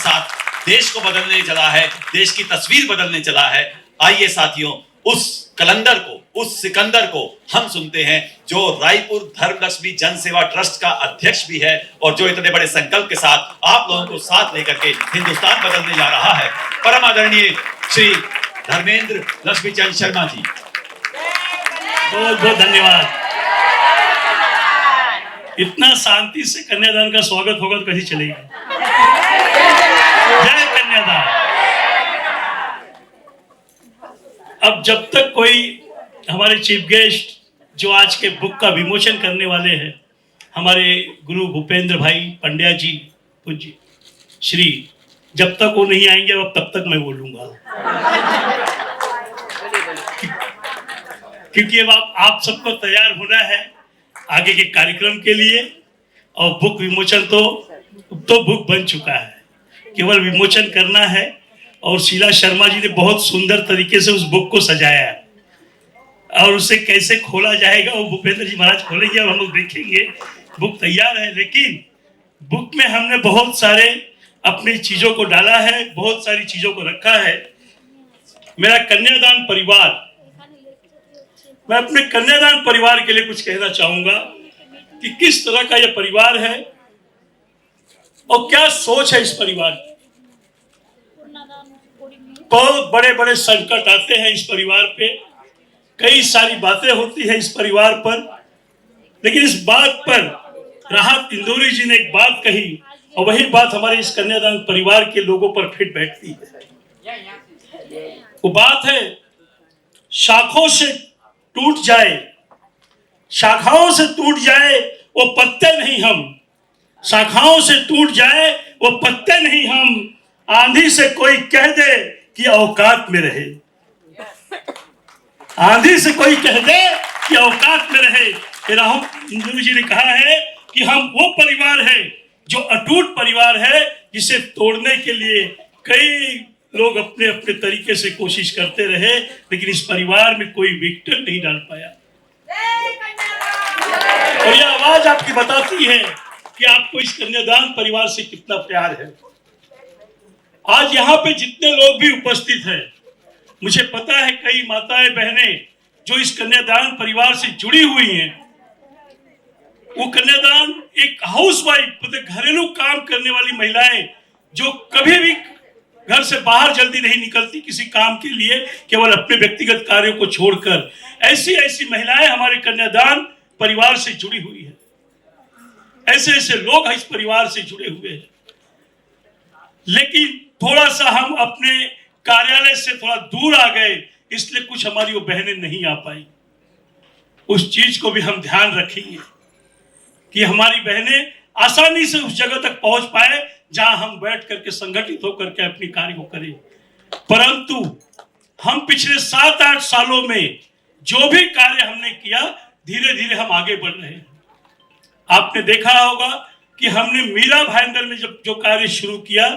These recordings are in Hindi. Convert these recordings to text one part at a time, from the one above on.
साथ देश को बदलने चला है, देश की तस्वीर बदलने चला है। आइए साथियों, उस कलंदर को, उस सिकंदर को हम सुनते हैं, जो रायपुर धर्मलक्ष्मी जन सेवा ट्रस्ट का अध्यक्ष भी है और जो इतने बड़े संकल्प के साथ आप लोगों को साथ लेकर के हिंदुस्तान बदलने जा रहा है। परम आदरणीय श्री धर्मेंद्र लक्ष्मीचंद शर्मा जी, बहुत बहुत धन्यवाद। इतना शांति से कन्यादान का स्वागत होगा तो कैसे चलेगा। जय कन्यादान। अब जब तक कोई हमारे चीफ गेस्ट जो आज के बुक का विमोचन करने वाले हैं, हमारे गुरु भूपेंद्र भाई पंड्या जी पूज्य श्री, जब तक वो नहीं आएंगे तब तक मैं बोलूंगा, क्योंकि अब आप सबको तैयार होना है आगे के कार्यक्रम के लिए। और बुक विमोचन तो बुक बन चुका है, केवल विमोचन करना है। और शीला शर्मा जी ने बहुत सुंदर तरीके से उस बुक को सजाया है, और उसे कैसे खोला जाएगा वो भूपेंद्र जी महाराज खोलेंगे और हम लोग देखेंगे। बुक तैयार है, लेकिन बुक में हमने बहुत सारे अपनी चीजों को डाला है, बहुत सारी चीजों को रखा है। मेरा कन्यादान परिवार, मैं अपने कन्यादान परिवार के लिए कुछ कहना चाहूंगा कि किस तरह का यह परिवार है और क्या सोच है इस परिवार की। बहुत बड़े बड़े संकट आते हैं इस परिवार पे, कई सारी बातें होती है इस परिवार पर, लेकिन इस बात पर राहत इंदौरी जी ने एक बात कही और वही बात हमारे इस कन्यादान परिवार के लोगों पर फिट बैठती है। वो बात है, शाखों से टूट जाए, शाखाओं से टूट जाए वो पत्ते नहीं हम, शाखाओं से टूट जाए वो पत्ते नहीं हम, आंधी से कोई कह दे कि औकात में रहे, आंधी से कोई कह दे कि औकात में रहे। राहुल इंदौरी जी ने कहा है कि हम वो परिवार है जो अटूट परिवार है, जिसे तोड़ने के लिए कई लोग अपने अपने तरीके से कोशिश करते रहे, लेकिन इस परिवार में कोई विक्टर नहीं डाल पाया। और यह आवाज आपकी बताती है कि आपको इस कन्यादान परिवार से कितना प्यार है। आज यहाँ पे जितने लोग भी उपस्थित हैं, मुझे पता है कई माताएं बहनें जो इस कन्यादान परिवार से जुड़ी हुई हैं। वो कन्यादान एक हाउसवाइफ, घरेलू काम करने वाली महिलाएं जो कभी भी घर से बाहर जल्दी नहीं निकलती किसी काम के लिए, केवल अपने व्यक्तिगत कार्यों को छोड़कर, ऐसी ऐसी महिलाएं हमारे कन्यादान परिवार से जुड़ी हुई है। ऐसे ऐसे लोग इस परिवार से जुड़े हुए हैं, लेकिन थोड़ा सा हम अपने कार्यालय से थोड़ा दूर आ गए, इसलिए कुछ हमारी वो बहनें नहीं आ पाई। उस चीज को भी हम ध्यान रखेंगे कि हमारी बहनें आसानी से उस जगह तक पहुंच पाए जहां हम बैठ करके संगठित होकर के अपने कार्य को करें। परंतु हम पिछले 7-8 सालों में जो भी कार्य हमने किया, धीरे धीरे हम आगे बढ़ रहे हैं। आपने देखा होगा कि हमने मीरा भाईंदर में जब जो कार्य शुरू किया,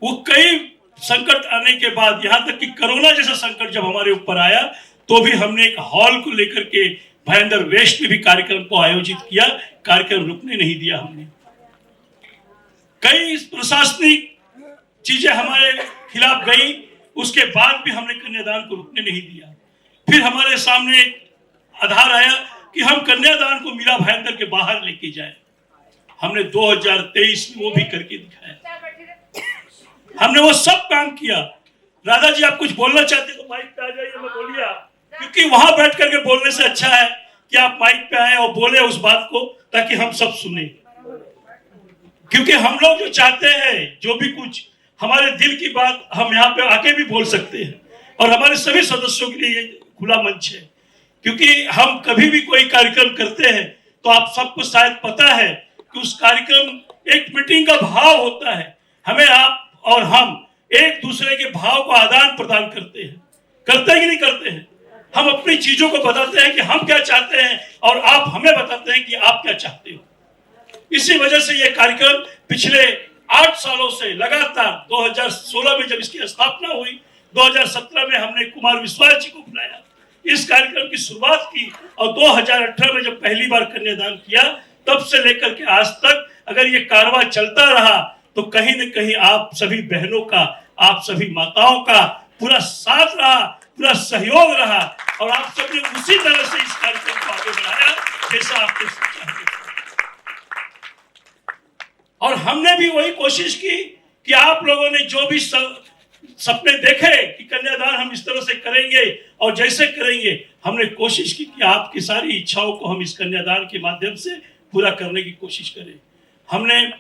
वो कई संकट आने के बाद, यहाँ तक कि कोरोना जैसा संकट जब हमारे ऊपर आया, तो भी हमने एक हॉल को लेकर के भाईंदर वेस्ट में भी कार्यक्रम को आयोजित किया, कार्यक्रम रुकने नहीं दिया हमने। कई प्रशासनिक चीजें हमारे खिलाफ गई, उसके बाद भी हमने कन्यादान को रुकने नहीं दिया। फिर हमारे सामने एक आधार आया कि हम कन्यादान को मीरा भाईंदर के बाहर लेके जाए। हमने 2023 में वो भी करके दिखाया। हमने वो सब काम किया। राधा जी, आप कुछ बोलना चाहते तो माइक पे आ जाइए, मैं बोलिए, क्योंकि वहां बैठ करके बोलने से अच्छा है कि आप माइक पे आए और बोले उस बात को, ताकि हम सब सुने। क्योंकि हम लोग जो चाहते हैं, जो भी कुछ हमारे दिल की बात, हम यहाँ पे आके भी बोल सकते हैं, और हमारे सभी सदस्यों के लिए ये खुला मंच है। क्योंकि हम कभी भी कोई कार्यक्रम करते हैं तो आप सबको शायद पता है कि उस कार्यक्रम एक मीटिंग का भाव होता है। हमें आप और हम एक दूसरे के भाव को आदान प्रदान करते हैं कि नहीं करते हैं। हम अपनी चीजों को बताते हैं कि हम क्या चाहते हैं, और आप हमें बताते हैं कि आप क्या चाहते हो। इसी वजह से यह कार्यक्रम पिछले 8 सालों से लगातार, 2016 में जब इसकी स्थापना हुई, 2017 में हमने कुमार विश्वास जी को बुलाया, इस कार्यक्रम की शुरुआत की, और 2018 में जब पहली बार कन्यादान किया, तब से लेकर के आज तक अगर ये कारवां चलता रहा तो कहीं न कहीं आप सभी बहनों का, आप सभी माताओं का पूरा साथ रहा, पूरा सहयोग रहा और आप सबने उसी तरह से इस कार्यक्रम को आगे बढ़ाया जैसा आपने सोचा है। और हमने भी वही कोशिश की कि आप लोगों ने जो भी सपने देखे कि कन्यादान हम इस तरह से करेंगे और जैसे करेंगे, हमने कोशिश की कि आपकी सारी इच्छाओं को हम इस कन्यादान के माध्यम से पूरा करने की कोशिश करें। हमने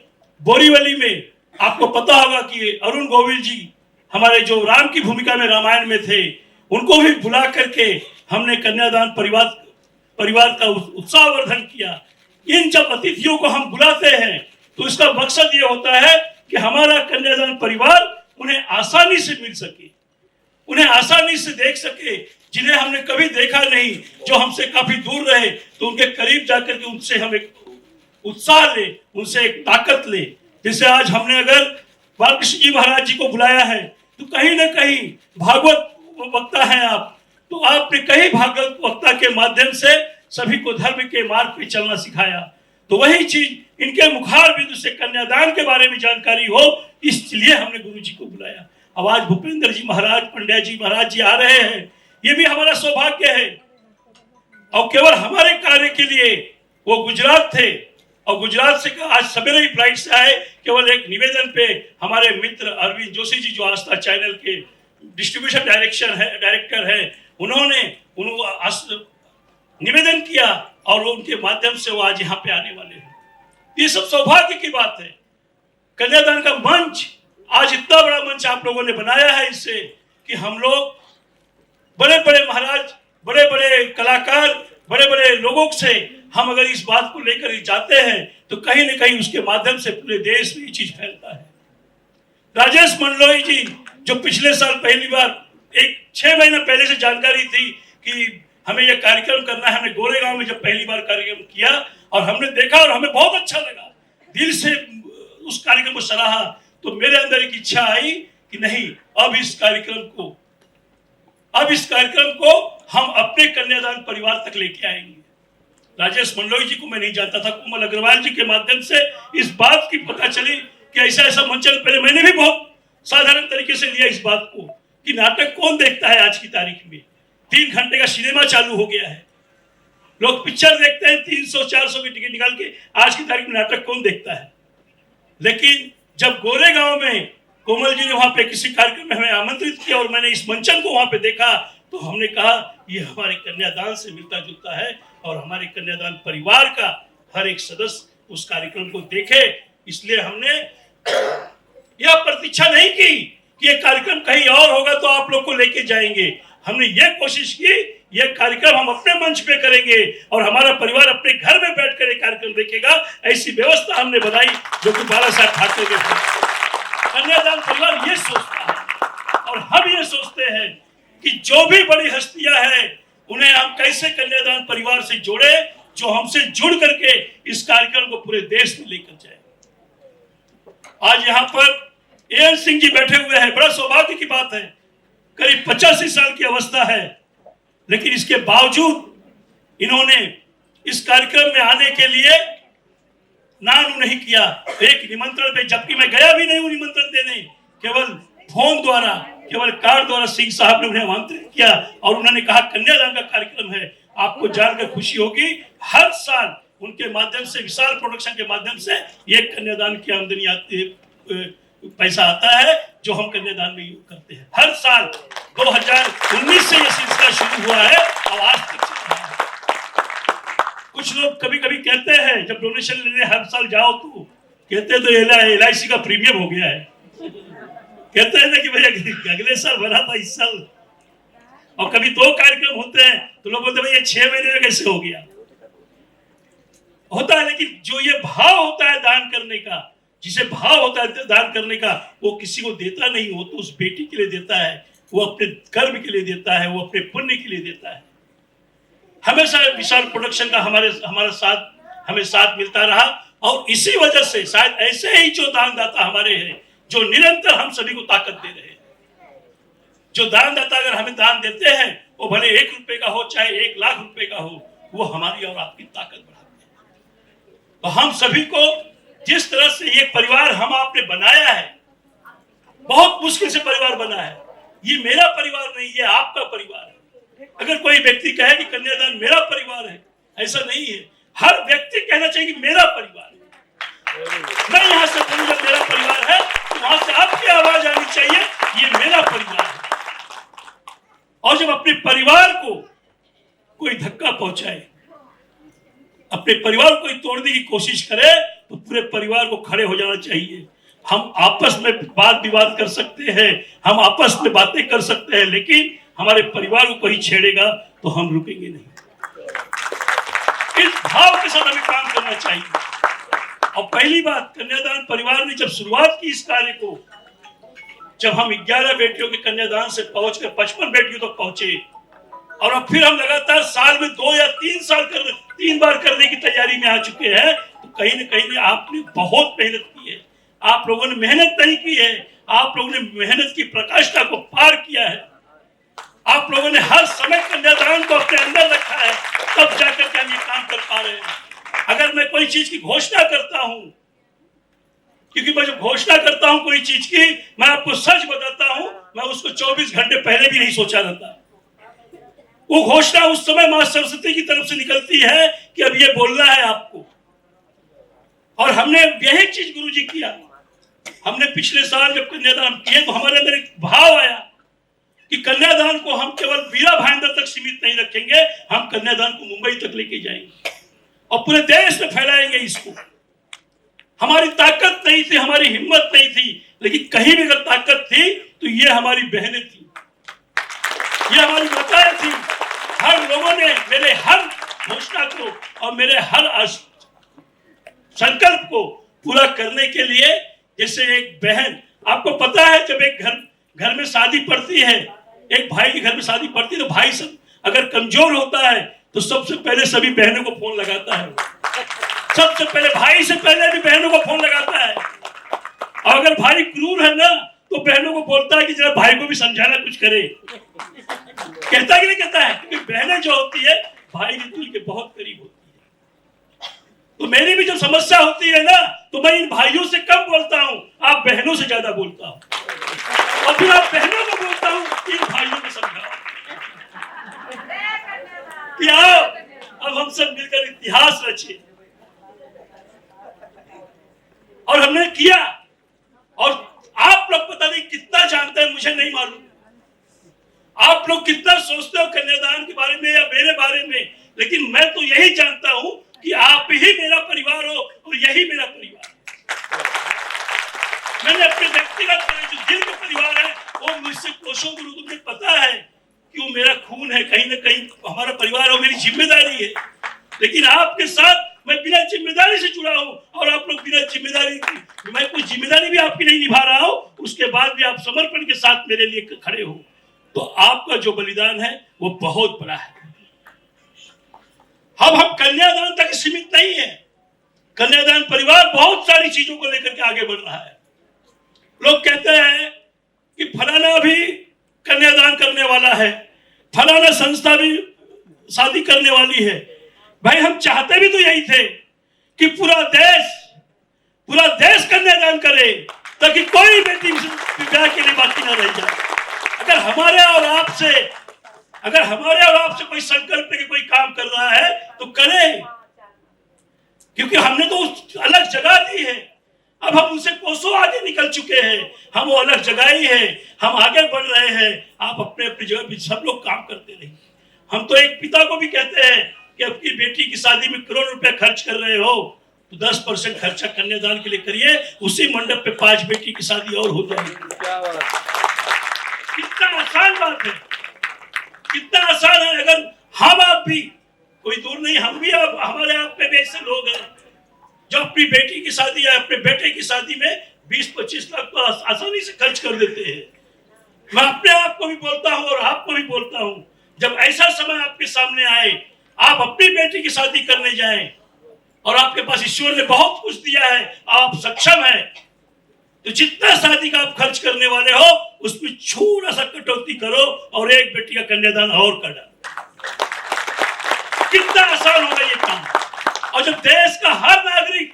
बोरीवली में, आपको पता होगा कि अरुण गोविल जी हमारे जो राम की भूमिका में रामायण में थे, उनको भी बुला करके हमने कन्यादान परिवार का उत्साहवर्धन किया। इन जब अतिथियों को हम बुलाते हैं तो इसका मकसद ये होता है कि हमारा कन्यादान परिवार उन्हें आसानी से मिल सके, उन्हें आसानी से देख सके, जिन्हें हमने कभी देखा नहीं, जो हमसे काफी दूर रहे, तो उनके करीब जाकर के उनसे हम एक उत्साह ले, उनसे एक ताकत ले। जैसे आज हमने अगर बालकृष्ण जी महाराज जी को बुलाया है तो कहीं ना कहीं भागवत वक्ता हैं आप, तो आपने कई भागवत वक्ता के माध्यम से सभी को धर्म के मार्ग पे चलना सिखाया। तो वही चीज इनके मुखार बिंदु से कन्यादान के बारे में जानकारी हो, इसलिए हमने गुरु जी को बुलाया। अब आज भूपेंद्र जी महाराज, पंड्या जी महाराज जी आ रहे हैं, ये भी हमारा सौभाग्य है। और केवल हमारे कार्य के लिए वो गुजरात थे और गुजरात से आज सवेरे ही फ्लाइट से आए, केवल एक निवेदन पे हमारे मित्र अरविंद जोशी जी जो आस्था चैनल के डिस्ट्रीब्यूशन डायरेक्टर है, उन्होंने निवेदन किया और उनके माध्यम से वो आज यहाँ पे आने वाले हैं। ये सब सौभाग्य की बात है। कन्यादान का मंच, आज इतना बड़ा मंच आप लोगों ने बनाया है इससे कि हम लोग बड़े बड़े महाराज, बड़े बड़े कलाकार, बड़े बड़े लोगों से हम अगर इस बात को लेकर जाते हैं तो कहीं न कहीं उसके माध्यम से पूरे देश में ये चीज फैलता है। राजेश मंडलोई जी जो पिछले साल पहली बार 6 महीने पहले से जानकारी थी कि हमें यह कार्यक्रम करना है, हमने गोरेगांव में जब पहली बार कार्यक्रम किया और हमने देखा और हमें बहुत अच्छा लगा, दिल से उस कार्यक्रम को सराहा, तो मेरे अंदर एक इच्छा आई कि नहीं, अब इस कार्यक्रम को हम अपने कन्यादान परिवार तक लेके आएंगे। राजेश मंडलोई जी को मैं नहीं जानता था, कोमल अग्रवाल जी के माध्यम से इस बात की पता चली कि ऐसा ऐसा मंचन, पहले मैंने भी बहुत साधारण तरीके से लिया इस बात को कि नाटक कौन देखता है आज की तारीख में। 3 घंटे का सिनेमा चालू हो गया है, लोग पिक्चर देखते हैं 300-400 की टिकट निकाल के, आज की तारीख में नाटक कौन देखता है। लेकिन जब गोरेगांव में कोमल जी ने वहां पे किसी कार्यक्रम में हमें आमंत्रित किया और मैंने इस मंचन को वहां पे देखा, तो हमने कहा ये हमारे कन्यादान से मिलता जुलता है और हमारे कन्यादान परिवार का हर एक सदस्य उस कार्यक्रम को देखे। इसलिए हमने यह प्रतीक्षा नहीं की कि यह कार्यक्रम कहीं और होगा तो आप लोग को लेके जाएंगे। हमने ये कोशिश की ये कार्यक्रम हम अपने मंच पे करेंगे और हमारा परिवार अपने घर में बैठकर ये कार्यक्रम देखेगा, ऐसी व्यवस्था हमने बनाई जो कि बाला साहब ठाकरे के कन्यादान परिवार ये सोचता है। और हम ये सोचते हैं कि जो भी बड़ी हस्तियां हैं उन्हें हम कैसे कन्यादान परिवार से जोड़े, जो हमसे जुड़ करके इस कार्यक्रम को पूरे देश में लेकर जाए। आज यहाँ पर एएन सिंह जी बैठे हुए हैं, बड़ा सौभाग्य की बात है, करीब 85 साल की अवस्था है, लेकिन इसके बावजूद इन्होंने इस कार्यक्रम में आने के लिए नानू नहीं किया। एक निमंत्रण पे, जबकि मैं गया भी नहीं हूं निमंत्रण देने, केवल फोन द्वारा, केवल कार्ड द्वारा सिंह साहब ने उन्हें आमंत्रित किया और उन्होंने कहा कन्यादान का कार्यक्रम है, आपको जानकर खुशी होगी हर साल उनके माध्यम से, विशाल प्रोडक्शन के माध्यम से ये कन्यादान की आमदनी आती है, पैसा आता है जो हम कन्यादान में यूज करते हैं। हर साल 2019 से ये सिलसिला शुरू हुआ है और आज तक चल रहा है। कुछ लोग कभी कभी कहते हैं जब डोनेशन लेने हर साल जाओ तो कहते हैं तो LIC का प्रीमियम हो गया है, कहते हैं ना कि भैया अगले साल भरा था इस साल। और कभी 2 कार्यक्रम होते हैं तो लोग बोलते हैं भैया 6 महीने में कैसे हो गया, होता है। लेकिन जो ये भाव होता है दान करने का, जिसे भाव होता है दान करने का, वो किसी को देता नहीं, वो तो उस बेटी के लिए देता है, वो अपने कर्म के लिए देता है, वो अपने पुण्य के लिए देता है। हमेशा विशाल प्रोडक्शन का हमारा साथ हमें साथ मिलता रहा और इसी वजह से शायद ऐसे ही जो दानदाता हमारे हैं जो निरंतर हम सभी को ताकत दे रहे हैं। जो दानदाता अगर हमें दान देते हैं वो भले 1 रुपए का हो चाहे 1 लाख रुपए का हो, वो हमारी और आपकी ताकत बढ़ाते हैं। तो हम सभी को जिस तरह से ये परिवार हम आपने बनाया है, बहुत मुश्किल से परिवार बना है। ये मेरा परिवार नहीं, ये आपका परिवार है। अगर कोई व्यक्ति कहे कि कन्यादान मेरा परिवार है, ऐसा नहीं है। हर व्यक्ति कहना चाहिए कि मेरा परिवार है। मैं यहां से बोलूं जब मेरा परिवार है, तो वहां से आपकी आवाज आनी चाहिए, ये मेरा परिवार है। और जब अपने परिवार को कोई धक्का पहुंचाए, अपने परिवार को कोई तोड़ने की कोशिश करे, तो पूरे परिवार को खड़े हो जाना चाहिए। हम आपस में वाद विवाद कर सकते हैं, हम आपस में बातें कर सकते हैं, लेकिन हमारे परिवार को कोई छेड़ेगा तो हम रुकेंगे नहीं। इस भाव के साथ हमें काम करना चाहिए। और पहली बात, कन्यादान परिवार ने जब शुरुआत की इस कार्य को, जब हम 11 बेटियों के कन्यादान से पहुंचकर 55 बेटियों तक पहुंचे, और अब फिर हम लगातार साल में 2 या 3 बार करने की तैयारी में आ चुके हैं, तो कहीं न कहीं आपने बहुत मेहनत की है। आप लोगों ने मेहनत नहीं की है, आप लोगों ने मेहनत की प्रकाष्ठा को पार किया है। आप लोगों ने हर समय कन्यादान को अपने अंदर रखा है, तब जाकर के हम ये काम कर पा रहे हैं। अगर मैं कोई चीज की घोषणा करता हूं, क्योंकि मैं जब घोषणा करता हूं कोई चीज की, मैं आपको सच बताता हूं, मैं उसको 24 घंटे पहले भी नहीं सोचा रहता। वो घोषणा उस समय मां सरस्वती की तरफ से निकलती है कि अब ये बोलना है आपको। और हमने यही चीज गुरुजी किया। हमने पिछले साल जब कन्यादान किए, तो हमारे अंदर एक भाव आया कि कन्यादान को हम केवल वीरा भाईंदर तक सीमित नहीं रखेंगे, हम कन्यादान को मुंबई तक लेके जाएंगे और पूरे देश में फैलाएंगे इसको। हमारी ताकत नहीं थी, हमारी हिम्मत नहीं थी, लेकिन कहीं भी अगर ताकत थी तो ये हमारी बहनें थी, ये हमारी माताएं थी। हर लोगों ने मेरे हर घोषणा को और मेरे हर संकल्प को पूरा करने के लिए, जैसे एक बहन, आपको पता है जब एक घर में शादी पड़ती है, एक भाई के घर में शादी पड़ती है, तो भाई सब अगर कमजोर होता है तो सबसे पहले सभी बहनों को फोन लगाता है। सबसे पहले भाई से पहले भी बहनों को फोन लगाता है। और अगर भाई क्रूर है ना, तो बहनों को बोलता है कि जरा भाई को भी समझाना, कुछ करे। कहता कि नहीं कहता है? क्योंकि बहनें जो होती है भाई के दिल के बहुत करीब होती है। तो मेरी भी जब समस्या होती है ना, तो मैं इन भाइयों से कम बोलता हूं, आप बहनों से ज्यादा बोलता हूं। और फिर आप बहनों को बोलता हूं, इन भाइयों को समझाओ कि आओ अब हम सब मिलकर इतिहास रचे। और हमने किया। और आप लोग पता नहीं कितना जानते हैं, मुझे नहीं मालूम। आप लोग कितना सोचते हो कन्यादान के बारे में या मेरे बारे में, लेकिन मैं तो यही जानता हूं कि आप ही मेरा परिवार हो और यही मेरा परिवार है। मैंने अपने व्यक्तिगत जो दिल का परिवार है, वो मुझसे कोसों दूर, मुझे पता है कि वो मेरा खून है, कहीं ना कहीं हमारा परिवार हो, मेरी जिम्मेदारी है। लेकिन आपके साथ मैं बिना जिम्मेदारी से जुड़ा हूं, और आप लोग बिना जिम्मेदारी, मैं कोई जिम्मेदारी भी आपकी नहीं निभा रहा हूं, उसके बाद भी आप समर्पण के साथ मेरे लिए खड़े हो, तो आपका जो बलिदान है वो बहुत बड़ा है। अब हम कन्यादान तक सीमित नहीं है। कन्यादान परिवार बहुत सारी चीजों को लेकर के आगे बढ़ रहा है। लोग कहते हैं कि फलाना भी कन्यादान करने वाला है, फलाना संस्था भी शादी करने वाली है। भाई हम चाहते भी तो यही थे कि पूरा देश कन्यादान करे, ताकि कोई बेटी विवाह के लिए बाकी ना रह जाए। अगर हमारे और आपसे कोई संकल्प है कि कोई काम कर रहा है तो करे, क्योंकि हमने तो अलग जगह दी है। अब हम उनसे कोसों आगे निकल चुके हैं, हम वो अलग जगह ही है, हम आगे बढ़ रहे हैं। आप अपने अपनी जगह भी सब लोग काम करते रहिए। हम तो एक पिता को भी कहते हैं कि आपकी बेटी की शादी में करोड़ रुपए खर्च कर रहे हो, तो 10% खर्चा कन्यादान के लिए करिए, उसी मंडप पे 5 बेटी की शादी और हो जाएगी। कितना आसान बात है, कितना आसान है। अगर हम आप भी, कोई दूर नहीं, हम भी हमारे आप में भी ऐसे लोग हैं जो अपनी बेटी की शादी या अपने बेटे की शादी में 20-25 लाख तो आसानी से खर्च कर देते हैं। मैं अपने आप को भी बोलता हूं और आपको भी बोलता हूं, जब ऐसा समय आपके सामने आए, आप अपनी बेटी की शादी करने जाएं और आपके पास ईश्वर ने बहुत कुछ दिया है, आप सक्षम हैं, तो जितना शादी का आप खर्च करने वाले हो उसमें छोटा सा कटौती करो और एक बेटी का कन्यादान और कर डालो। कितना आसान होगा ये काम। और जब देश का हर नागरिक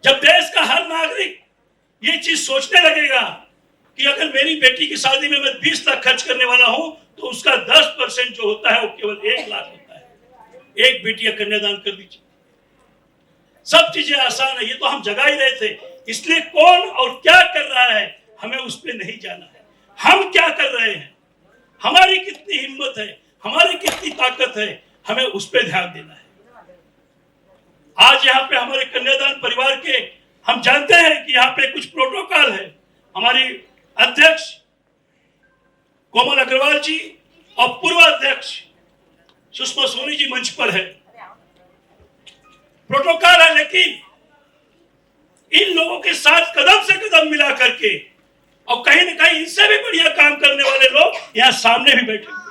जब देश का हर नागरिक ये चीज सोचने लगेगा कि अगर मेरी बेटी की शादी में मैं 20 लाख खर्च करने वाला हूं तो उसका 10% जो होता है वो केवल 1 लाख होता है। एक बेटी का कन्यादान कर दीजिए, सब चीजें आसान है। ये तो हम जगा ही रहे थे, इसलिए कौन और क्या कर रहा है हमें उस पर नहीं जाना है, हम क्या कर रहे हैं, हमारी कितनी हिम्मत है, हमारी कितनी ताकत है, हमें उस पर ध्यान देना है। आज यहाँ पे हमारे कन्यादान परिवार के हम जानते हैं कि यहाँ पे कुछ प्रोटोकॉल है। हमारी अध्यक्ष कोमल अग्रवाल जी और पूर्व अध्यक्ष सुषमा सोनी जी मंच पर है, प्रोटोकॉल है, लेकिन इन लोगों के साथ कदम से कदम मिला करके और कहीं ना कहीं इनसे भी बढ़िया काम करने वाले लोग यहाँ सामने भी बैठे हुए।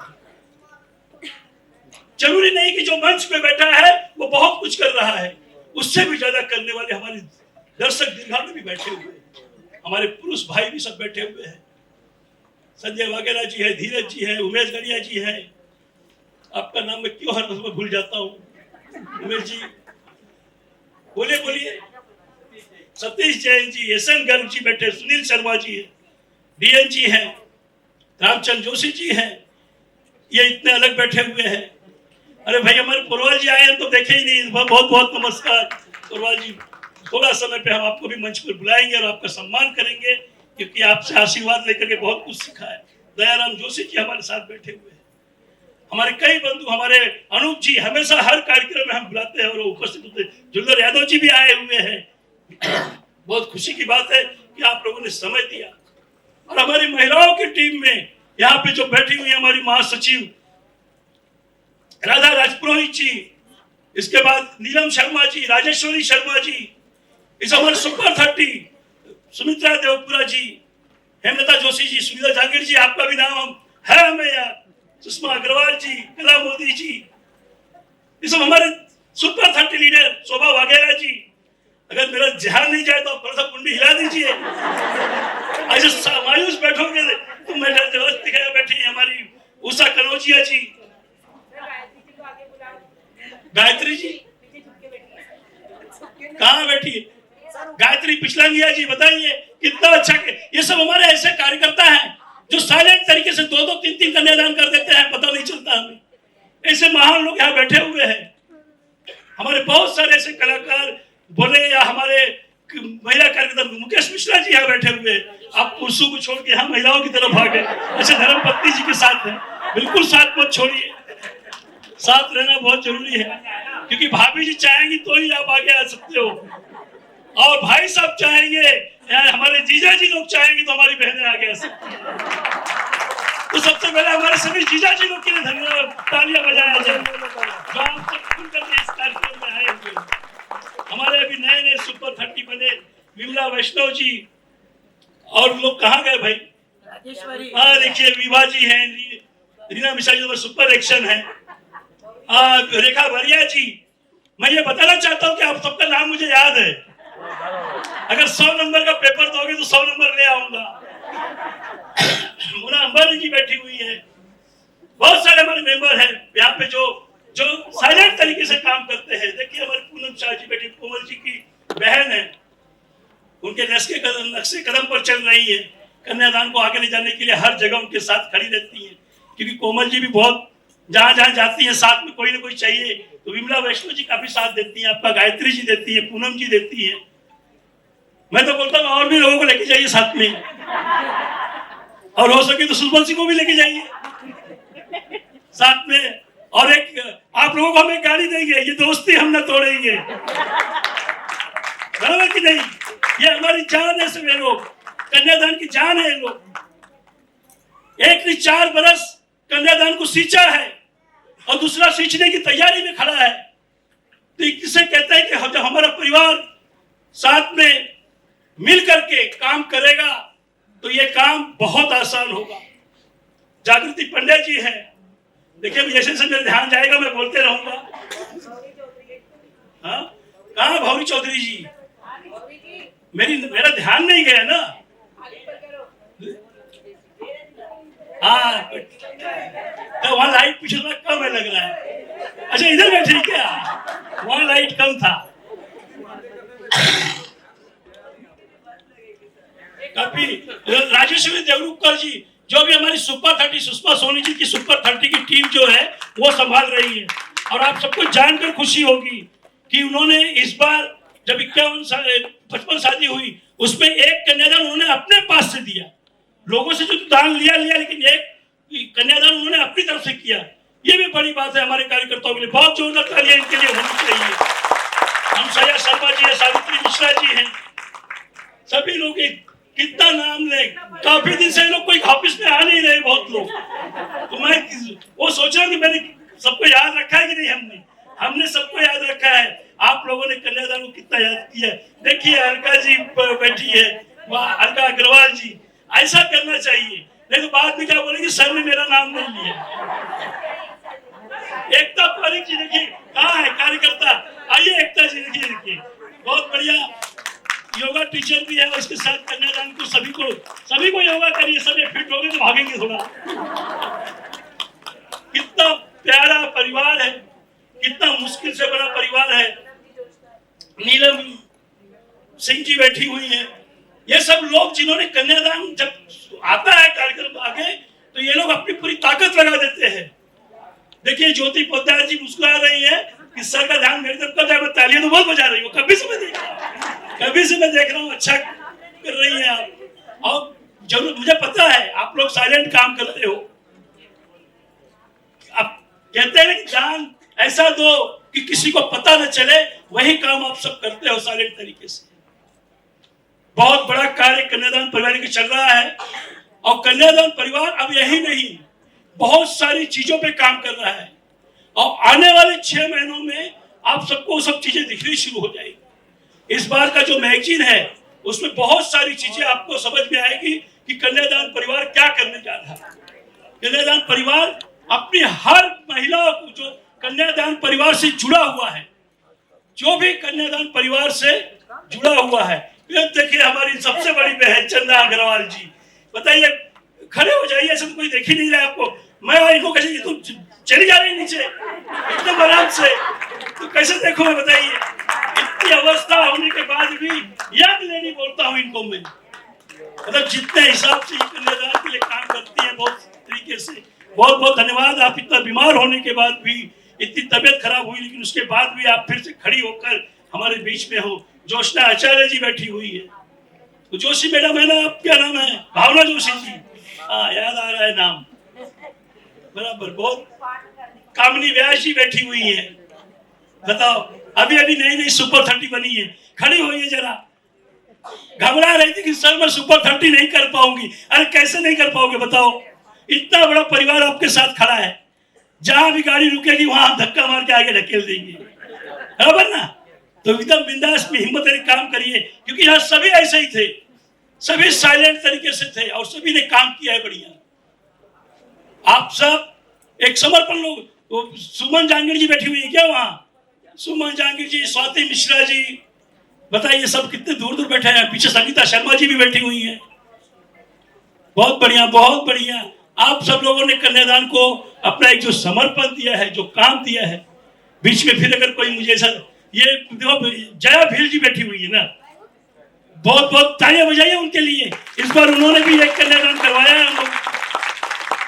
जरूरी नहीं कि जो मंच पे बैठा है वो बहुत कुछ कर रहा है, उससे भी ज्यादा करने वाले हमारे दर्शक दीर्घा में भी बैठे हुए हैं, हमारे पुरुष भाई भी सब बैठे हुए हैं। संजय वाघेला जी है, धीरज जी है, उमेश गढ़िया जी है, आपका नाम मैं क्यों हर वक्त भूल जाता हूँ। उमेश जी बोलिए बोलिए। सतीश जैन जी, एसएन गर्ग जी बैठे, सुनील शर्मा जी है, डीएन जी हैं, रामचंद्र जोशी जी हैं, ये इतने अलग बैठे हुए हैं। अरे भाई हमारे पुरवाल जी आए हैं तो देखे ही नहीं, बहुत बहुत नमस्कार पुरवाल जी। थोड़ा समय पे हम आपको भी मंच पर बुलाएंगे और आपका सम्मान करेंगे, क्योंकि आपसे आशीर्वाद लेकर के बहुत कुछ सीखा है। दयाराम जोशी जी हमारे साथ बैठे हुए हैं, हमारे कई बंधु, हमारे अनूप जी हमेशा हर कार्यक्रम में हम बुलाते हैं और उपस्थित होते हैं। जुल्लर यादव जी भी आए हुए हैं। बहुत खुशी की बात है कि आप लोगों ने समय दिया। और हमारी महिलाओं की टीम में यहाँ पे जो बैठी हुई है हमारी महासचिव राधा राजपुरोहित जी, इसके बाद नीलम शर्मा जी, राजेश्वरी शर्मा जी, इस हमारे सुपर 30 सुमित्रा देवपुरा जी, हेमलता जोशी जी, सुनीता जागीर जी, आपका भी नाम है हमें याद, सुषमा अग्रवाल जी, कला मोदी जी, ये सब हमारे सुपर 30 लीडर, शोभा वाघेला जी। अगर मेरा ध्यान नहीं जाए तो आप थोड़ा सा कुंडी हिला दीजिए। ऐसे मायूस बैठोगे तो मैं दिखाया बैठी हमारी उषा कनौजिया जी, गायत्री जी कहाँ बैठी है, गायत्री पिछलंगिया जी, बताइए कितना अच्छा। ये सब हमारे ऐसे कार्यकर्ता हैं जो साइलेंट तरीके से 2-2, 3-3 कन्यादान कर देते हैं, पता नहीं चलता हमें। ऐसे महान लोग यहाँ बैठे हुए हैं। हमारे बहुत सारे ऐसे कलाकार बोले, या हमारे महिला कार्यकर्ता मुकेश मिश्रा जी यहाँ बैठे हुए हैं। आप पुरुषों को छोड़ के यहाँ महिलाओं की तरफ आ गए, ऐसे धर्मपत्नी जी के साथ है। बिल्कुल साथ मत छोड़िए, साथ रहना बहुत जरूरी है, क्योंकि भाभी जी चाहेंगी तो ही आप आगे आ सकते हो, और भाई साहब चाहेंगे, हमारे जीजा जी लोग चाहेंगे तो हमारी बहनें आगे आ सकती हैं। तो सबसे पहले हमारे सभी जीजा जी लोग के लिए धन्यवाद, तालियां बजाया जाए जो आप सब खुल करके इस कार्यक्रम में आए हुए। हमारे अभी नए नए सुपर 30 बने, विमला वैष्णव जी, और लोग कहाँ गए भाई, हाँ देखिए विभा जी हैं, रीना मिश्रा जी तो सुपर एक्शन है, रेखा भरिया जी। मैं ये बताना चाहता हूँ कि आप सबका नाम मुझे याद है, अगर 100 नंबर का पेपर दोगे तो 100 नंबर ले आऊंगा। मुना अंबानी जी बैठी हुई है, बहुत सारे हमारे मेंबर हैं यहाँ पे जो जो साइलेंट तरीके से काम करते हैं। देखिए हमारे पूनम शाह जी बैठी, कोमल जी की बहन है, उनके नक्शे कदम पर चल रही है, कन्यादान को आगे ले जाने के लिए हर जगह उनके साथ खड़ी रहती है, क्योंकि कोमल जी भी बहुत जहां जहां जाती है साथ में कोई ना कोई चाहिए। तो विमला वैष्णव जी काफी साथ देती हैं, आपका गायत्री जी देती है, पूनम जी देती है। मैं तो बोलता हूँ और भी लोगों को लेके जाइए साथ में, और हो सके तो सुषमा सिंह को भी लेके जाइए साथ में। और एक आप लोगों को हम एक गाड़ी देंगे, ये दोस्ती हम ना तोड़ेंगे, बराबर कि नहीं। ये हमारी जान है, सब लोग कन्यादान की जान है। लोग एक ने 4 बरस कन्यादान को सींचा है और दूसरा सींचने की तैयारी में खड़ा है। तो किसे कहते हैं कि जब हमारा परिवार साथ में मिल करके काम करेगा तो ये काम बहुत आसान होगा। जागृति पंडित जी हैं, देखिए जैसे जैसे मेरा ध्यान जाएगा मैं बोलते रहूंगा। हाँ कहाँ भौरी चौधरी जी, मेरा ध्यान नहीं गया ना। हाँ तो वहाँ लाइट पीछे कम है लग रहा है। अच्छा इधर बैठे क्या, वहाँ लाइट कम था। अभी राजेश्वरी देवरुखकर जी, जो भी हमारी सुपर 30 सुषमा सोनी जी की सुपर 30 की टीम जो है वो संभाल रही है। और आप सबको जानकर खुशी होगी कि उन्होंने इस बार जब 55 शादी हुई उसमें एक कन्यादान उन्होंने अपने पास से दिया। लोगों से जो दान लिया लेकिन एक कन्यादान उन्होंने अपनी तरफ से किया। ये भी बड़ी बात है हमारे कार्यकर्ताओं के लिए। बहुत जोरदार तालियां इनके लिए होनी चाहिए। हम सया शर्मा जी है, सावित्री मिश्रा जी हैं, सभी लोग कितना नाम ले। काफी दिन से लोग कोई ऑफिस में आ नहीं रहे बहुत लोग, तो मैं वो सोच रहा हूँ कि मैंने सबको याद रखा है कि नहीं। हमने सबको याद रखा है। आप लोगों ने कन्यादान को कितना याद किया। देखिए अलका जी बैठी है, वहाँ अलका अग्रवाल जी। ऐसा करना चाहिए, नहीं तो बाद में क्या बोलेंगे सर ने मेरा नाम नहीं लिया। एकता पारिक जी देखिए कहाँ है कार्यकर्ता, आइए एकता जी देखिए बहुत बढ़िया योगा टीचर भी है। उसके साथ कन्यादान को सभी को योगा करिए, सभी फिट हो गए तो भागेंगे थोड़ा। कितना प्यारा परिवार है, कितना मुश्किल से बड़ा परिवार है। नीलम सिंह जी बैठी हुई है। ये सब लोग जिन्होंने कन्यादान जब आता है कार्यक्रम आगे तो ये लोग अपनी पूरी ताकत लगा देते हैं। देखिए ज्योति पोद्दार जी मुस्कुरा रही है कि सर का ध्यान मेरी तरफ कर जाए। मैं तालियां तो बहुत बजा रही हूँ, कभी से मैं देख रहा हूँ। अच्छा कर रही है आप। और जरूर मुझे पता है आप लोग साइलेंट काम करते हो। आप कहते हैं ना कि दान ऐसा दो कि किसी को पता न चले, वही काम आप सब करते हो साइलेंट तरीके से। बहुत बड़ा कार्य कन्यादान परिवार के चल रहा है। और कन्यादान परिवार अब यही नहीं, बहुत सारी चीजों पे काम कर रहा है। और आने वाले 6 महीनों में आप सबको सब चीजें दिखनी शुरू हो जाएगी। इस बार का जो मैगजीन है उसमें बहुत सारी चीजें आपको समझ में आएगी कि कन्यादान परिवार क्या करने जा रहा है। कन्यादान परिवार अपनी हर महिला को जो कन्यादान परिवार से जुड़ा हुआ है, जो भी कन्यादान परिवार से जुड़ा हुआ है। देखिए हमारी सबसे बड़ी बहन चंदा अग्रवाल जी, बताइए खड़े हो जाइए, ऐसा तो कोई देख ही नहीं रहा आपको। मैं इनको कैसे तुम चली जा रही नीचे एकदम आराम से, तो कैसे देखो मैं बताइए। इतनी अवस्था होने के बाद भी याद लेनी बोलता हूँ इनको मैं। मतलब जितने हिसाब से कन्यादान के लिए काम करती है बहुत तरीके से। बहुत बहुत धन्यवाद। आप इतना बीमार होने के बाद भी, इतनी तबीयत खराब हुई लेकिन उसके बाद भी आप फिर से खड़ी होकर हमारे बीच में हो। जोशना आचार्य जी बैठी हुई है, तो जोशी मैडम है ना, आप क्या नाम है, भावना जोशी जी, हाँ याद आ रहा है नाम बराबर। बहुत कामनी व्यास जी बैठी हुई है। बताओ अभी नई सुपर 30 बनी है, खड़ी हुई है। जरा घबरा रही थी कि सर मैं सुपर 30 नहीं कर पाऊंगी। अरे कैसे नहीं कर पाओगे बताओ, इतना बड़ा परिवार आपके साथ खड़ा है। जहां भी गाड़ी रुकेगी वहां धक्का मार के आगे ढकेल देंगे, बराबर ना। तो एकदम बिंदास में हिम्मत से काम करिए, क्योंकि यहाँ सभी ऐसे ही थे, सभी साइलेंट तरीके से थे और सभी ने काम किया है बढ़िया। आप सब एक समर्पण लोग। सुमन जहांगीर जी बैठी हुई है क्या वहां, सुमन जहांगीर जी, स्वाति मिश्रा जी, बताइए सब कितने दूर दूर बैठे हैं। पीछे संगीता शर्मा जी भी बैठी हुई है। बहुत बढ़िया, बहुत बढ़िया। आप सब लोगों ने कन्यादान को अपना एक जो समर्पण दिया है, जो काम दिया है। बीच में फिर अगर कोई मुझे ऐसा, ये देखो जया भील जी बैठी हुई है ना, बहुत बहुत तालियां बजाइए उनके लिए। इस बार उन्होंने भी एक कन्यादान करवाया है हम लोग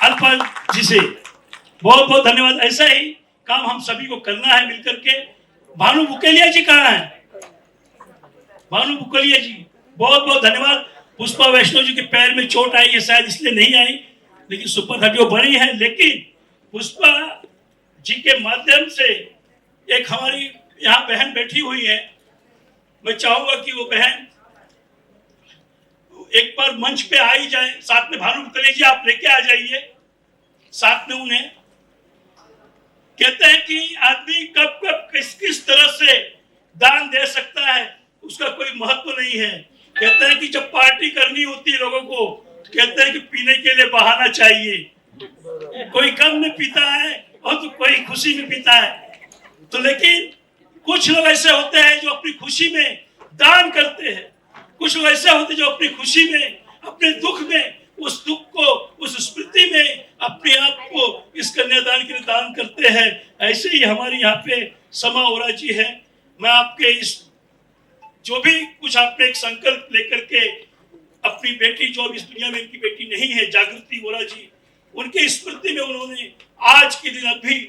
अल्पा जी से। बहुत बहुत धन्यवाद। ऐसा ही काम हम सभी को करना है मिलकर के। भानु बुकेलिया जी कहाँ है, भानु बुकेलिया जी, बहुत बहुत धन्यवाद। पुष्पा वैष्णव जी के पैर में चोट आई है, शायद इसलिए नहीं आई, लेकिन सुपर 30 बनी है। लेकिन पुष्पा जी के माध्यम से एक हमारी यहाँ बहन बैठी हुई है। मैं चाहूंगा कि वो बहन एक बार मंच पे आ ही जाए। साथ में भानु बुकेलिया जी आप लेके आ जाइए साथ में उन्हें। कहते हैं कि आदमी कब कब किस किस तरह से दान दे सकता है उसका कोई महत्व नहीं है। कहते हैं कि जब पार्टी करनी होती है लोगों को, तो कहते हैं कि पीने के लिए बहाना चाहिए। कोई गम में पीता है और तो कोई खुशी में पीता है। तो लेकिन कुछ लोग ऐसे होते हैं जो अपनी खुशी में दान करते हैं। कुछ लोग ऐसे होते हैं जो अपनी खुशी में, अपने दुख में, उस दुख को, उस स्मृति में अपने आप को इस कन्यादान के लिए दान करते हैं। ऐसे ही हमारे यहाँ पे समा ओरा जी है। मैं आपके इस जो भी कुछ आपने एक संकल्प लेकर के अपनी बेटी, जो अब इस दुनिया में इनकी बेटी नहीं है, जागृति वोरा जी, उनके स्मृति में उन्होंने आज के दिन अभी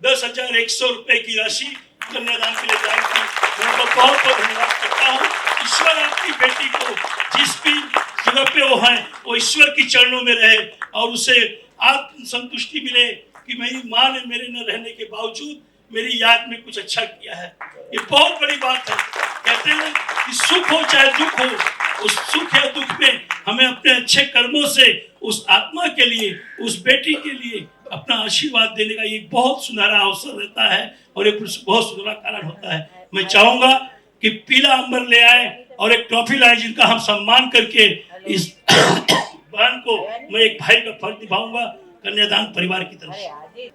10,100 रुपए की राशि कन्यादान के लिए जारी की। मैं उनको बहुत बहुत धन्यवाद करता हूँ। ईश्वर आपकी बेटी को जिस भी जगह पे वो है, वो ईश्वर की चरणों में रहे और उसे आत्म संतुष्टि मिले कि मेरी माँ ने मेरे न रहने के बावजूद मेरी याद में कुछ अच्छा किया है। ये बहुत बड़ी बात है। कहते हैं कि सुख हो चाहे दुख हो, उस सुख या दुख में हमें अपने अच्छे कर्मों से उस आत्मा के लिए, उस बेटी के लिए अपना आशीर्वाद देने का एक बहुत सुनहरा अवसर रहता है और एक बहुत सुनहरा कारण होता है। मैं चाहूंगा कि पीला अंबर ले आए और एक ट्रॉफी लाए जिनका हम सम्मान करके इस बहन को मैं एक भाई का फर्ज निभाऊंगा कन्यादान परिवार की तरफ से।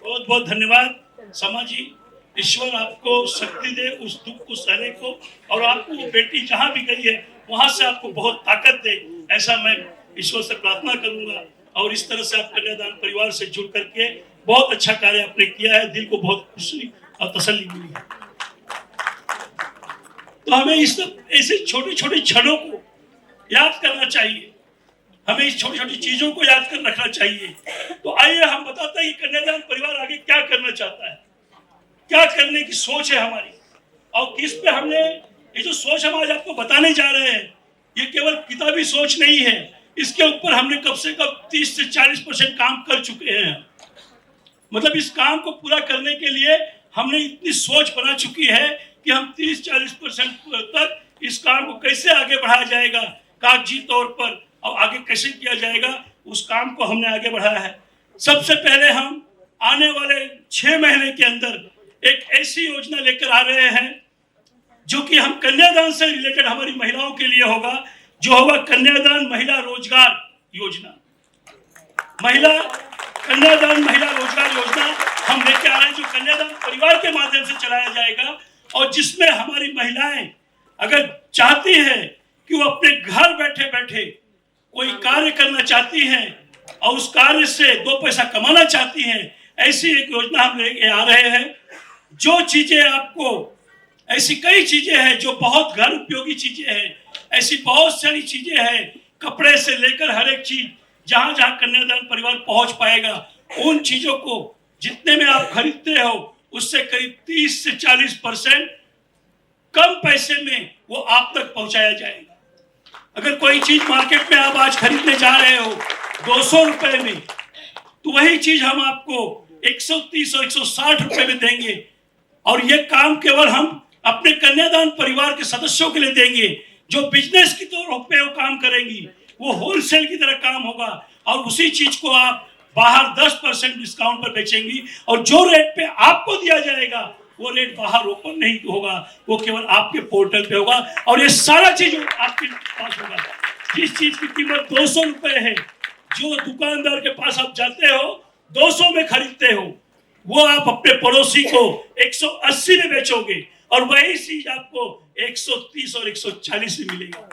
बहुत बहुत धन्यवाद समा जी। ईश्वर आपको शक्ति दे उस दुख को सहने को, और आपको बेटी जहां भी गई है वहां से आपको बहुत ताकत दे, ऐसा मैं ईश्वर से प्रार्थना करूंगा। और इस तरह से आप कन्यादान परिवार से जुड़ करके बहुत अच्छा कार्य आपने किया है, दिल को बहुत खुशी और तसल्ली मिली है। तो हमें इस ऐसे छोटे छोटे क्षणों को याद करना चाहिए, हमें इस छोटी छोटी चीजों को याद कर रखना चाहिए। तो आइए हम बताते हैं कि कन्यादान परिवार आगे क्या करना चाहता है, क्या करने की सोच है हमारी, और किस पे हमने ये जो सोच हम आज आपको बताने जा रहे हैं, ये केवल किताबी सोच नहीं है। इसके ऊपर हमने कम से कम 30 से 40% काम कर चुके हैं। मतलब इस काम को पूरा करने के लिए हमने इतनी सोच बना चुकी है कि हम 30-40% तक इस काम को कैसे आगे बढ़ाया जाएगा कागजी तौर पर, और आगे कैसे किया जाएगा उस काम को हमने आगे बढ़ाया है। सबसे पहले हम आने वाले 6 महीने के अंदर एक ऐसी योजना लेकर आ रहे हैं जो कि हम कन्यादान से रिलेटेड हमारी महिलाओं के लिए होगा, जो होगा कन्यादान महिला रोजगार योजना। कन्यादान महिला रोजगार योजना हम लेके आ रहे हैं, जो कन्यादान परिवार के माध्यम से चलाया जाएगा, और जिसमें हमारी महिलाएं अगर चाहती है कि वो अपने घर बैठे बैठे कोई कार्य करना चाहती हैं और उस कार्य से 2 पैसा कमाना चाहती हैं, ऐसी एक योजना हम लेके आ रहे हैं। जो चीजें आपको, ऐसी कई चीजें हैं जो बहुत घर उपयोगी चीजें हैं, ऐसी बहुत सारी चीजें हैं, कपड़े से लेकर हर एक चीज जहां जहां कन्यादान परिवार पहुंच पाएगा, उन चीजों को जितने में आप खरीदते हो उससे करीब 30 से 40% कम पैसे में वो आप तक पहुंचाया जाएगा। अगर कोई चीज मार्केट में आप आज खरीदने जा रहे हो 200 रुपए में, तो वही चीज हम आपको 130 और 160 रुपए में देंगे। और ये काम केवल हम अपने कन्यादान परिवार के सदस्यों के लिए देंगे। जो बिजनेस की तौर पे वो काम करेंगी वो होलसेल की तरह काम होगा, और उसी चीज को आप बाहर 10% डिस्काउंट पर बेचेंगी, और जो रेट पे आपको दिया जाएगा वो रेट बाहर ओपन नहीं होगा, वो केवल आपके पोर्टल पे होगा। और ये सारा चीज आपके पास होगा। जिस चीज की कीमत 200 रुपए है, जो दुकानदार के पास आप जाते हो 200 में खरीदते हो, वो आप अपने पड़ोसी को 180 में बेचोगे, और वही चीज आपको 130 और 140 में मिलेगा।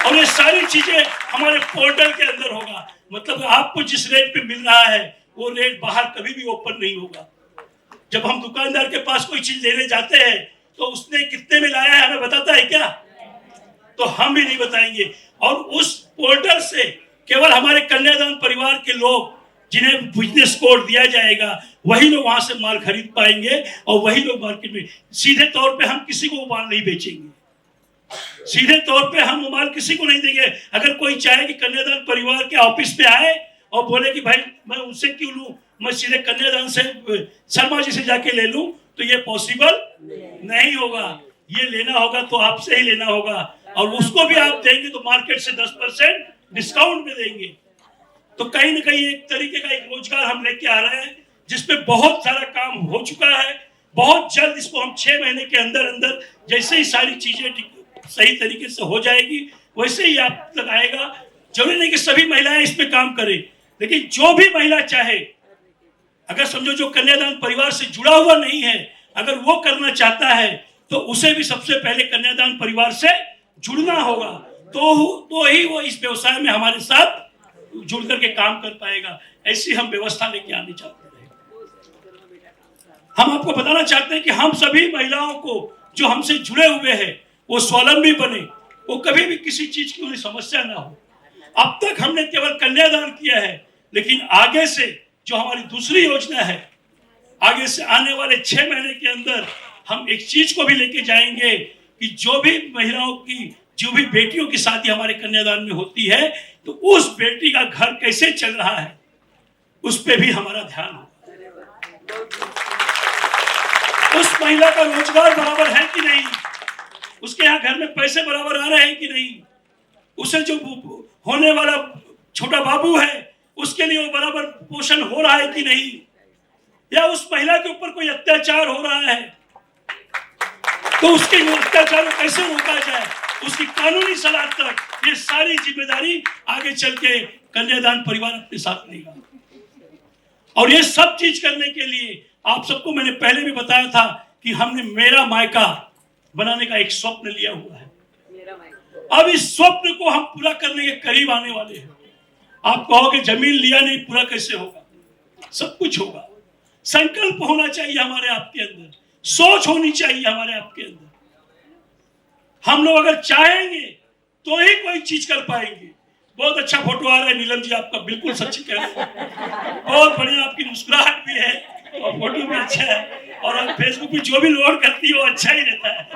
और ये सारी चीजें हमारे पोर्टल के अंदर होगा। मतलब आपको जिस रेट पे मिल रहा है वो रेट बाहर कभी भी ओपन नहीं होगा। जब हम दुकानदार के पास कोई चीज लेने जाते हैं तो उसने कितने में लाया है हमें बताता है क्या? तो हम भी नहीं बताएंगे। और उस पोर्टल से केवल हमारे कन्यादान परिवार के लोग जिन्हें बिजनेस कोड दिया जाएगा वही लोग वहां से माल खरीद पाएंगे, और वही लोग मार्केट में सीधे तौर पे हम किसी को माल नहीं बेचेंगे, सीधे तौर पे हम माल किसी को नहीं देंगे। अगर कोई चाहे कि कन्यादान परिवार के ऑफिस पे आए और बोले कि भाई मैं उससे क्यों लूं, मैं सीधे कन्यादान से शर्मा जी से जाके ले लूं, तो ये पॉसिबल नहीं होगा। ये लेना होगा तो आपसे ही लेना होगा, और उसको भी आप देंगे तो मार्केट से 10% डिस्काउंट में देंगे। तो कहीं ना कहीं एक तरीके का एक रोजगार हम लेके आ रहे हैं जिसमें बहुत सारा काम हो चुका है। बहुत जल्द इसको हम 6 महीने के अंदर अंदर जैसे ही सारी चीजें सही तरीके से हो जाएगी वैसे ही आप तक आएगा। जरूरी नहीं कि सभी महिलाएं इसमें काम करें, लेकिन जो भी महिला चाहे, अगर समझो जो कन्यादान परिवार से जुड़ा हुआ नहीं है, अगर वो करना चाहता है तो उसे भी सबसे पहले कन्यादान परिवार से जुड़ना होगा। तो ही वो इस व्यवसाय में हमारे साथ जुड़ करके काम कर पाएगा। ऐसी हम व्यवस्था लेके आनी चाहते हैं। हम आपको बताना चाहते हैं कि हम सभी महिलाओं को जो हमसे जुड़े हुए हैं वो स्वावलंबी बने, वो कभी भी किसी चीज की उन्हें समस्या ना हो। अब तक हमने केवल कन्यादान किया है, लेकिन आगे से जो हमारी दूसरी योजना है, आगे से आने वाले 6 महीने के अंदर हम एक चीज को भी लेके जाएंगे कि जो भी महिलाओं की, जो भी बेटियों की शादी हमारे कन्यादान में होती है, तो उस बेटी का घर कैसे चल रहा है उस पे भी हमारा ध्यान हो। उस महिला का रोजगार बराबर है कि नहीं, उसके यहाँ घर में पैसे बराबर आ रहे हैं कि नहीं, उसे जो होने वाला छोटा बाबू है उसके लिए वो बराबर पोषण हो रहा है कि नहीं, या उस महिला के ऊपर कोई अत्याचार हो रहा है तो उसके अत्याचार को कैसे रोका जाए, उसकी कानूनी सलाह तक, ये सारी जिम्मेदारी आगे चल के कन्यादान परिवार अपने साथ लेगा। और ये सब चीज करने के लिए आप सबको मैंने पहले भी बताया था कि हमने मेरा मायका बनाने का एक स्वप्न लिया हुआ है। अब इस स्वप्न को हम पूरा करने के करीब आने वाले हैं। आप कहोगे जमीन लिया नहीं, पूरा कैसे होगा? सब कुछ होगा। संकल्प होना चाहिए हमारे आपके अंदर, सोच होनी चाहिए हमारे आपके अंदर। हम लोग अगर चाहेंगे तो ही कोई चीज कर पाएंगे। बहुत अच्छा फोटो आ रहा है नीलम जी आपका, बिल्कुल सच्ची कह रहे हैं। बहुत बढ़िया, आपकी मुस्कुराहट भी है और फोटो भी अच्छा है, और आप फेसबुक पे जो भी लोड करती है वो अच्छा ही रहता है।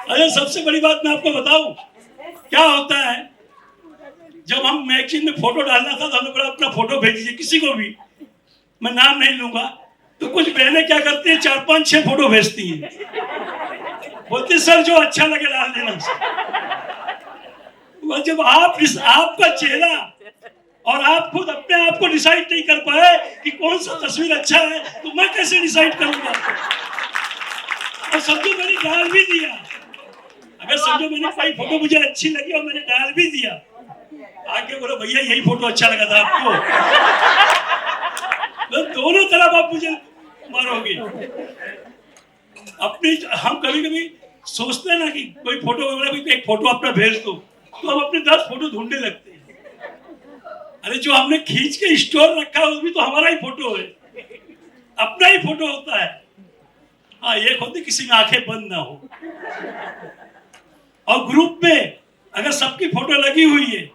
अरे सबसे बड़ी बात मैं आपको बताऊं, क्या होता है, जब हम मैगजीन में फोटो डालना था तो हमने बोला अपना फोटो भेज दीजिए किसी को भी, मैं नाम नहीं लूंगा। तो कुछ बहनें क्या करती है, 4, 5, 6 फोटो भेजती है, बोलती सर जो अच्छा लगे डाल देना। जब आपका चेहरा और आप खुद अपने आप को डिसाइड नहीं कर पाए कि कौन सा तस्वीर अच्छा है, तो मैं कैसे डिसाइड करूंगा? और समझो मैंने डाल भी दिया, अगर समझो मैंने कोई फोटो मुझे अच्छी लगी और मैंने डाल भी दिया, आगे बोलो भैया यही फोटो अच्छा लगा था आपको, तो दोनों तरफ आप मुझे मारोगे। अपनी हम कभी कभी सोचते हैं ना कि कोई फोटो, एक फोटो अपना भेज दो, तो हम अपने 10 फोटो ढूंढने लगते हैं। अरे जो हमने खींच के स्टोर रखा है वो भी तो हमारा ही फोटो है, अपना ही फोटो होता है। हाँ, एक होती किसी में आंखें बंद ना हो, और ग्रुप में अगर सबकी फोटो लगी हुई है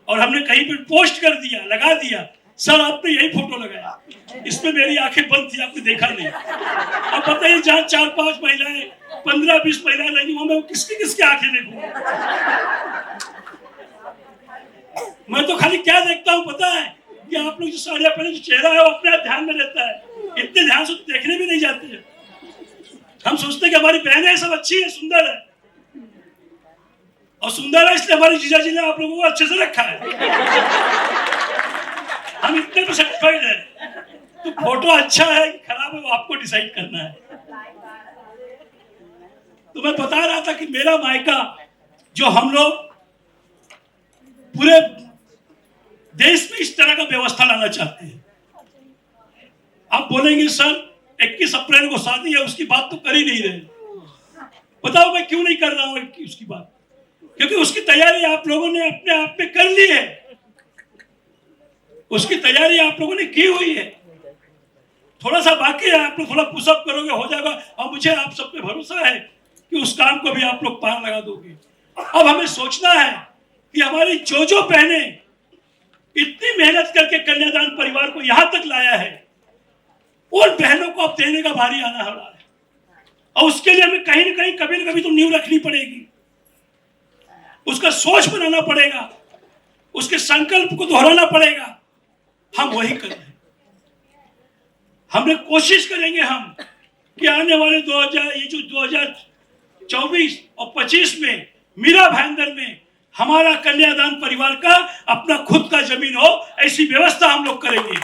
और हमने कहीं पर पोस्ट कर दिया, लगा दिया, सर आपने यही फोटो लगाया, इसमें मेरी आंखें बंद थी, आपने देखा नहीं। अब बताइए जहाँ 4-5 महिलाएं, 15-20 महिलाएं लगी, मैं किसकी आंखें देखूंगा? मैं तो खाली क्या देखता हूँ पता है, कि आप लोग जो साड़ियाँ पहने, जो चेहरा है वो अपने आप ध्यान में रहता है, इतने ध्यान से देखने भी नहीं जाते हैं। हम सोचते हैं कि हमारी बहनें सब अच्छी है, सुंदर है, और सुंदर है इसलिए हमारी जीजा जी ने आप लोगों को अच्छे से रखा है, हम इतने पे सेटिस्फाइड है। तो फोटो अच्छा है कि खराब है वो आपको डिसाइड करना है। तो मैं बता रहा था कि मेरा मायका जो हम लोग पूरे देश में इस तरह का व्यवस्था लाना चाहते हैं। आप बोलेंगे सर 21 अप्रैल को शादी है, उसकी बात तो कर ही नहीं रहे। बताओ मैं क्यों नहीं कर रहा हूं उसकी बात, क्योंकि उसकी तैयारी आप लोगों ने अपने आप में कर ली है, उसकी तैयारी आप लोगों ने की हुई है। थोड़ा सा बाकी है, आप लोग थोड़ा पुशअप करोगे हो जाएगा, और मुझे आप सब पे भरोसा है कि उस काम को भी आप लोग पार लगा दोगे। अब हमें सोचना है कि हमारी जो बहने इतनी मेहनत करके कन्यादान परिवार को यहां तक लाया है, उन बहनों को अब देने का भारी आना हो रहा है, और उसके लिए हमें कहीं ना कहीं कभी ना कभी तो नींव रखनी पड़ेगी, उसका सोच बनाना पड़ेगा, उसके संकल्प को दोहराना पड़ेगा। हम वही कर रहे हैं। हमने कोशिश करेंगे हम कि आने वाले 2024 और 25 में मीरा भाईंदर में हमारा कन्यादान परिवार का अपना खुद का जमीन हो, ऐसी व्यवस्था हम लोग करेंगे।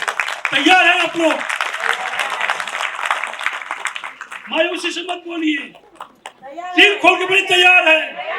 तैयार है आप लोग? मायूसी से मत बोलिए, दिल खोल के बड़ी तैयार है।